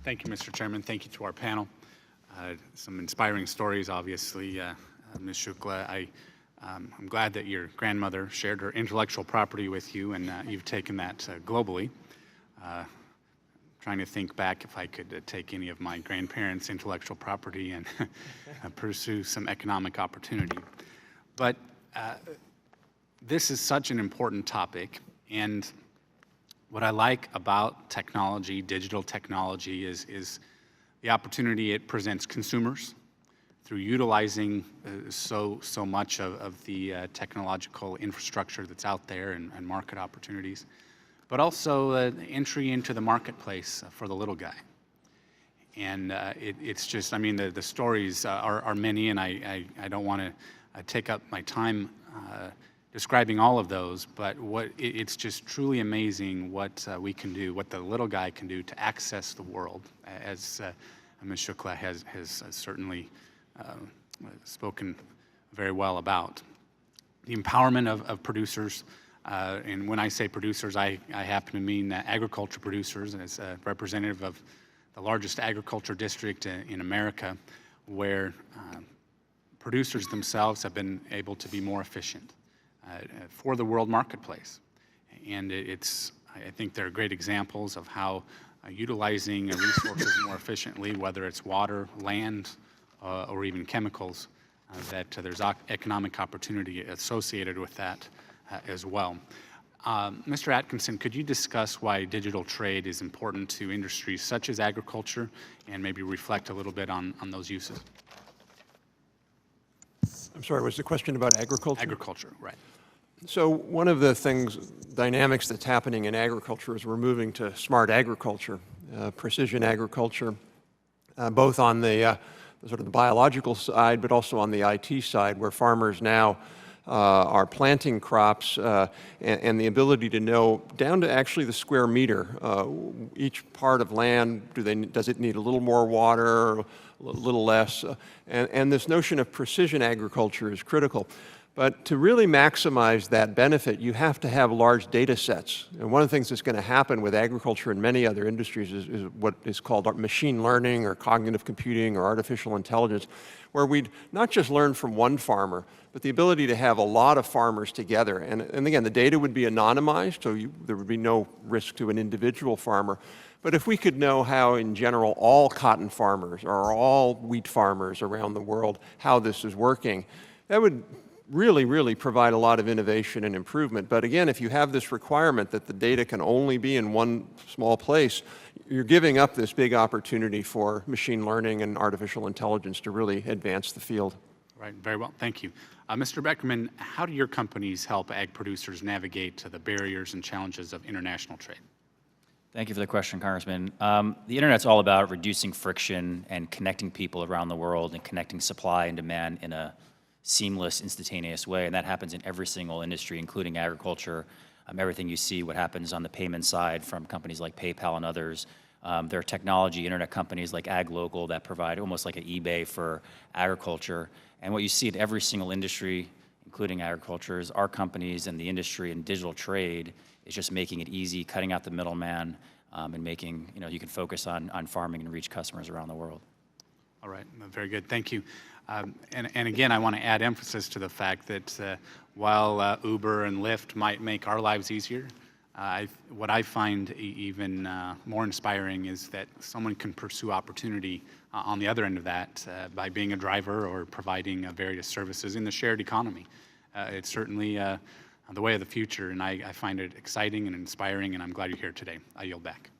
Thank you, Mr. Chairman. Thank you to our panel. Some inspiring stories, obviously. Ms. Shukla, I'm glad that your grandmother shared her intellectual property with you, and you've taken that globally. Trying to think back if I could take any of my grandparents' intellectual property and pursue some economic opportunity. But this is such an important topic, and what I like about technology, digital technology, is the opportunity it presents consumers through utilizing so much of the technological infrastructure that's out there and market opportunities, but also entry into the marketplace for the little guy. And it's just, I mean, the stories are many, and I don't want to take up my time describing all of those, but it's just truly amazing what we can do, what the little guy can do to access the world, as Ms. Shukla has certainly spoken very well about. The empowerment of producers, and when I say producers, I happen to mean agriculture producers, as a representative of the largest agriculture district in America, where producers themselves have been able to be more efficient for the world marketplace. And I think there are great examples of how utilizing resources more efficiently, whether it's water, land, or even chemicals, that there's economic opportunity associated with that as well. Mr. Atkinson, could you discuss why digital trade is important to industries such as agriculture, and maybe reflect a little bit on those uses? I'm sorry, was the question about agriculture? Agriculture, right. So one of the dynamics that's happening in agriculture is we're moving to smart agriculture, precision agriculture, both on the sort of the biological side, but also on the IT side, where farmers now are planting crops and the ability to know down to actually the square meter, each part of land, does it need a little more water, a little less? And this notion of precision agriculture is critical. But to really maximize that benefit, you have to have large data sets. And one of the things that's going to happen with agriculture and many other industries is what is called machine learning or cognitive computing or artificial intelligence, where we'd not just learn from one farmer, but the ability to have a lot of farmers together. And again, the data would be anonymized, so there would be no risk to an individual farmer. But if we could know how, in general, all cotton farmers or all wheat farmers around the world, how this is working, that would really provide a lot of innovation and improvement. But again, if you have this requirement that the data can only be in one small place, you're giving up this big opportunity for machine learning and artificial intelligence to really advance the field. Right, very well, thank you. Mr. Beckerman, how do your companies help ag producers navigate the barriers and challenges of international trade? Thank you for the question, Congressman. The Internet's all about reducing friction and connecting people around the world and connecting supply and demand in a seamless, instantaneous way, and that happens in every single industry, including agriculture. Everything you see, what happens on the payment side from companies like PayPal and others. There are technology internet companies like AgLocal that provide almost like an eBay for agriculture. And what you see in every single industry, including agriculture, is our companies and the industry and digital trade is just making it easy, cutting out the middleman, and making, you can focus on farming and reach customers around the world. All right, very good, thank you. And again, I want to add emphasis to the fact that while Uber and Lyft might make our lives easier, what I find even more inspiring is that someone can pursue opportunity on the other end of that by being a driver or providing various services in the shared economy. It's certainly the way of the future, and I find it exciting and inspiring, and I'm glad you're here today. I yield back.